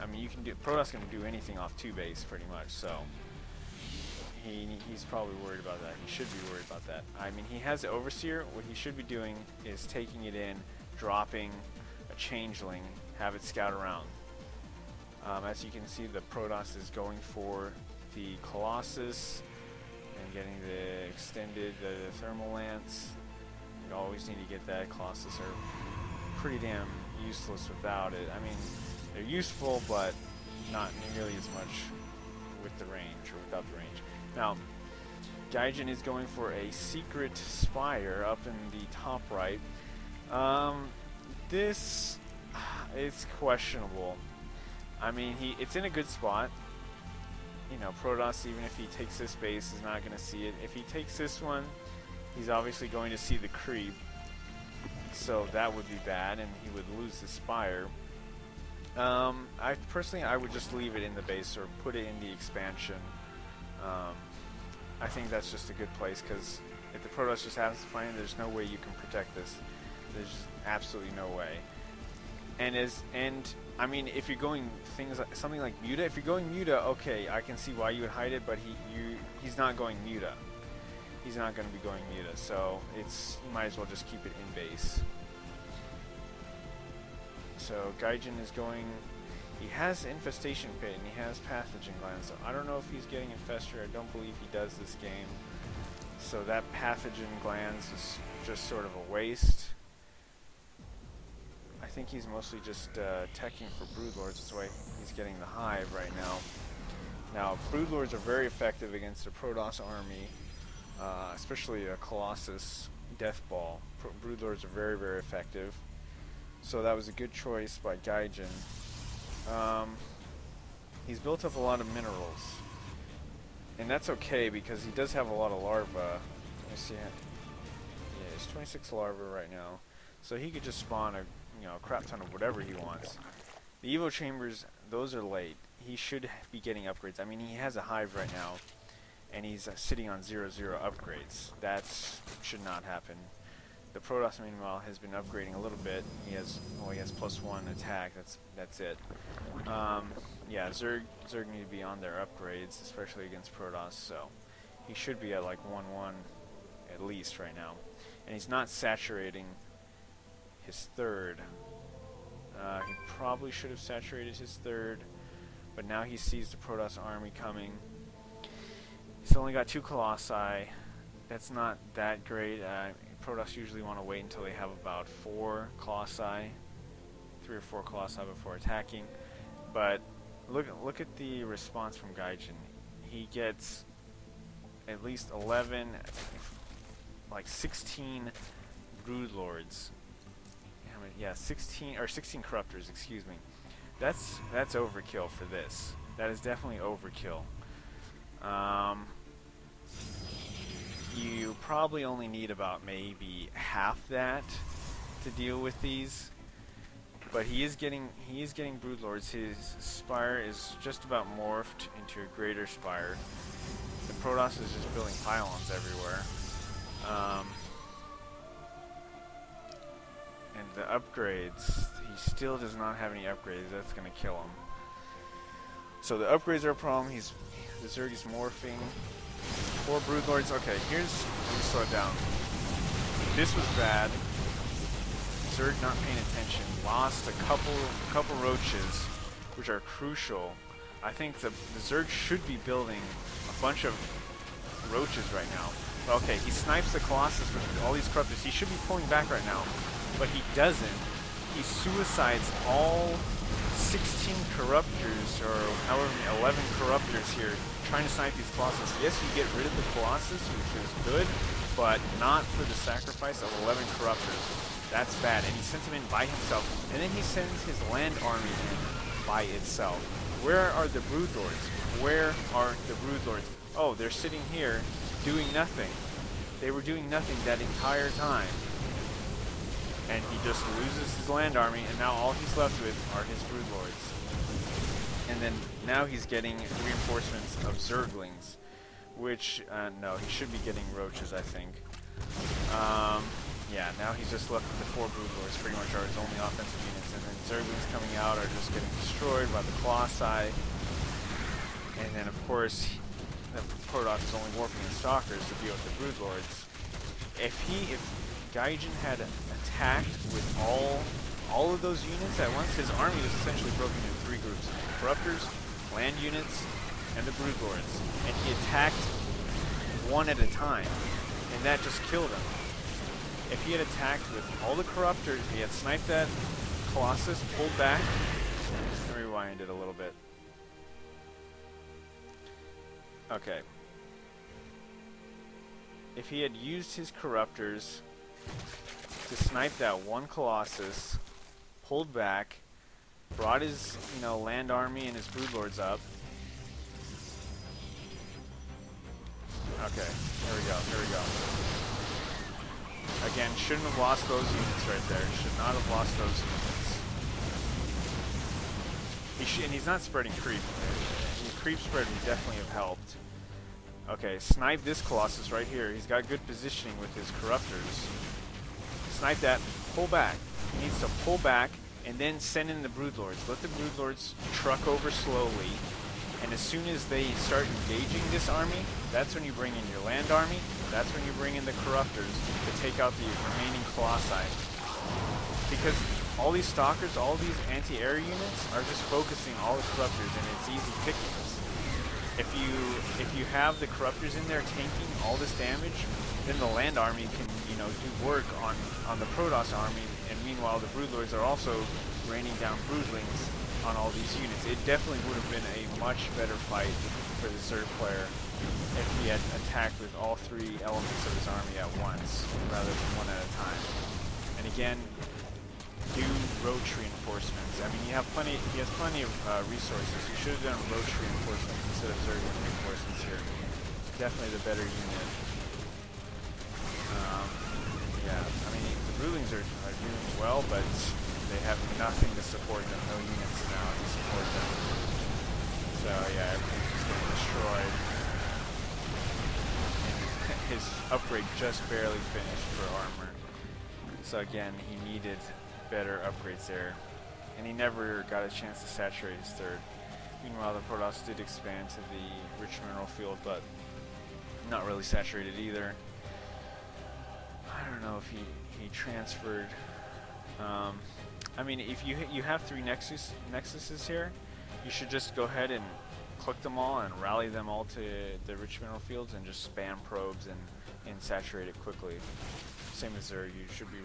I mean, you can do Protoss can do anything off 2 base pretty much, so he's probably worried about that. He should be worried about that. I mean, he has the Overseer. What he should be doing is taking it in, dropping a Changeling, have it scout around. As you can see, the Protoss is going for the Colossus and getting the extended Thermal Lance. You always need to get that. Colossus are pretty damn useless without it. I mean, they're useful, but not nearly as much with the range, or without the range. Now, GAIJIN is going for a secret spire up in the top right. This is questionable. I mean, it's in a good spot. You know, Protoss, even if he takes this base, is not going to see it. If he takes this one, he's obviously going to see the creep. So that would be bad, and he would lose the spire. I personally would just leave it in the base or put it in the expansion. I think that's just a good place, because if the Protoss just happens to find it, there's no way you can protect this. There's just absolutely no way. And I mean, if you're going things like something like Muta, if you're going Muta, okay, I can see why you would hide it, but he's not going Muta. He's not going to be going Muta, so you might as well just keep it in base. So GAIJIN is going. He has Infestation Pit and he has Pathogen Gland, so I don't know if he's getting Infestor. I don't believe he does this game. So that Pathogen Glands is just sort of a waste. I think he's mostly just teching for Broodlords. That's why he's getting the Hive right now. Now, Broodlords are very effective against a Protoss army, especially a Colossus Death Ball. Broodlords are very, very effective. So that was a good choice by GAIJIN. He's built up a lot of minerals, and that's okay because he does have a lot of larvae. Let me see. Yeah, he's 26 larvae right now, so he could just spawn a crap ton of whatever he wants. The Evo Chambers, those are late. He should be getting upgrades. I mean, he has a Hive right now, and he's sitting on 0/0 upgrades. That should not happen. The Protoss, meanwhile, has been upgrading a little bit. He has +1 attack. That's it. Yeah, Zerg need to be on their upgrades, especially against Protoss. So he should be at like 1/1 at least right now, and he's not saturating his third. He probably should have saturated his third, but now he sees the Protoss army coming. He's only got 2 Colossi. That's not that great. Protoss usually want to wait until they have about 4 Colossi, 3 or 4 Colossi before attacking. But look at the response from GAIJIN. He gets at least 11, like 16 Broodlords. Yeah, 16 Corruptors. Excuse me. That's overkill for this. That is definitely overkill. You probably only need about maybe half that to deal with these, but he is getting Broodlords. His spire is just about morphed into a greater spire. The Protoss is just building pylons everywhere, and the upgrades, he still does not have any upgrades. That's gonna kill him. So the upgrades are a problem. The Zerg is morphing. 4 Broodlords. Okay, let me slow it down. This was bad. Zerg not paying attention. Lost a couple roaches, which are crucial. I think the Zerg should be building a bunch of roaches right now. Okay, he snipes the Colossus with all these Corruptors. He should be pulling back right now, but he doesn't. He suicides all 16 Corruptors, or however many, 11 Corruptors here, trying to snipe these Colossus. Yes, you get rid of the Colossus, which is good, but not for the sacrifice of 11 Corruptors. That's bad, and he sends him in by himself, and then he sends his land army in by itself. Where are the Broodlords? Where are the Broodlords? Oh, they're sitting here doing nothing. They were doing nothing that entire time. And he just loses his land army, and now all he's left with are his Broodlords. And then now he's getting reinforcements of Zerglings, which, no, he should be getting roaches, I think. yeah, now he's just left with the 4 Broodlords, pretty much are his only offensive units, and then Zerglings coming out are just getting destroyed by the Colossi. And then, of course, the Protoss is only warping the Stalkers to deal with the Broodlords. If Gaijin had attacked with all of those units at once, his army was essentially broken into 3 groups: Corruptors, land units, and the Broodlords. And he attacked one at a time, and that just killed him. If he had attacked with all the Corruptors, he had sniped that Colossus, pulled back. Let me rewind it a little bit. Okay. If he had used his Corruptors to snipe that one Colossus, pulled back, brought his, land army and his Broodlords up. Okay, here we go. Again, shouldn't have lost those units right there. Should not have lost those units. And he's not spreading creep. The creep spread would definitely have helped. Okay, snipe this Colossus right here. He's got good positioning with his Corruptors. Snipe that, pull back. He needs to pull back and then send in the Broodlords. Let the Broodlords truck over slowly. And as soon as they start engaging this army, that's when you bring in your land army. That's when you bring in the Corruptors to take out the remaining Colossi. Because all these Stalkers, all these anti-air units are just focusing all the Corruptors, and it's easy pickings. If you have the Corruptors in there tanking all this damage, then the land army can, do work on the Protoss army, and meanwhile the Broodlords are also raining down Broodlings on all these units. It definitely would have been a much better fight for the Zerg player if he had attacked with all 3 elements of his army at once, rather than one at a time. And again, do roach reinforcements. I mean, he has plenty of resources. You should have done roach reinforcements instead of Zerg reinforcements here. Definitely the better unit. Yeah, I mean, the Broodlings are doing well, but they have nothing to support them. No units now to support them. So yeah, everything's just getting destroyed. And his upgrade just barely finished for armor. So again, he needed better upgrades there. And he never got a chance to saturate his 3rd. Meanwhile, the Protoss did expand to the rich mineral field, but not really saturated either. I don't know if he transferred. I mean, if you have 3 nexuses here, you should just go ahead and click them all and rally them all to the rich mineral fields and just spam probes and saturate it quickly. Same as there, you should be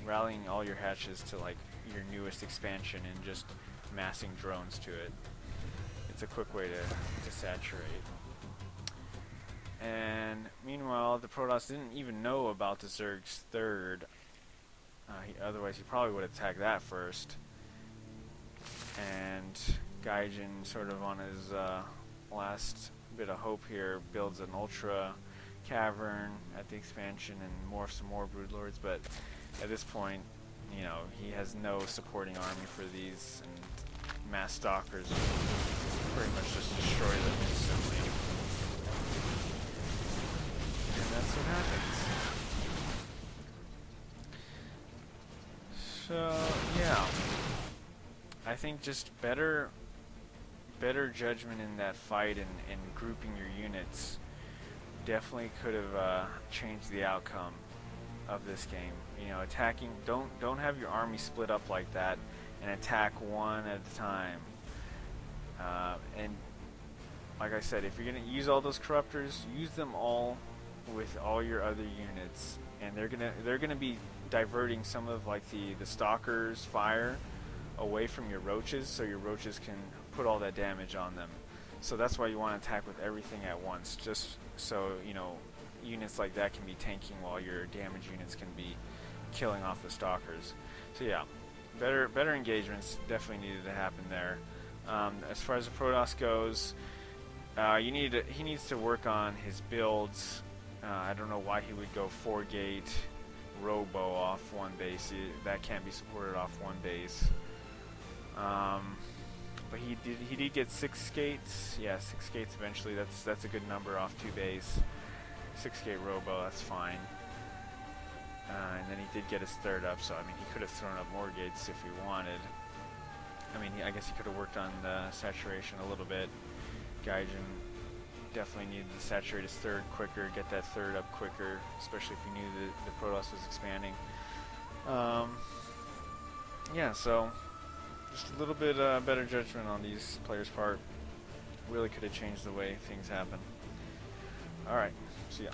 rallying all your hatches to like your newest expansion and just massing drones to it. It's a quick way to saturate. And meanwhile, the Protoss didn't even know about the Zerg's 3rd. Otherwise, he probably would attack that first. And Gaijin, sort of on his last bit of hope here, builds an Ultra Cavern at the expansion and morphs some more Broodlords. But at this point, he has no supporting army for these, and mass Stalkers pretty much just destroy them instantly. And that's what happens. So yeah, I think just better judgment in that fight and grouping your units definitely could have changed the outcome of this game. Attacking, don't have your army split up like that and attack one at a time. And like I said, if you're gonna use all those Corruptors, use them all with all your other units, and they're gonna be diverting some of like the Stalkers' fire away from your Roaches, so your Roaches can put all that damage on them. So that's why you want to attack with everything at once, just so units like that can be tanking while your damage units can be killing off the Stalkers. So yeah, better engagements definitely needed to happen there. As far as the Protoss goes, he needs to work on his builds. I don't know why he would go 4-gate Robo off one base. That can't be supported off one base. But he did get 6 gates. Yeah, 6 gates eventually. That's a good number off 2 base. 6-gate Robo, that's fine. And then he did get his third up, so I mean, he could have thrown up more gates if he wanted. I mean, I guess he could have worked on the saturation a little bit. Gaijin definitely needed to saturate his third quicker, get that third up quicker, especially if he knew that the Protoss was expanding. Yeah, so just a little bit better judgment on these players' part. Really could have changed the way things happen. Alright, see ya.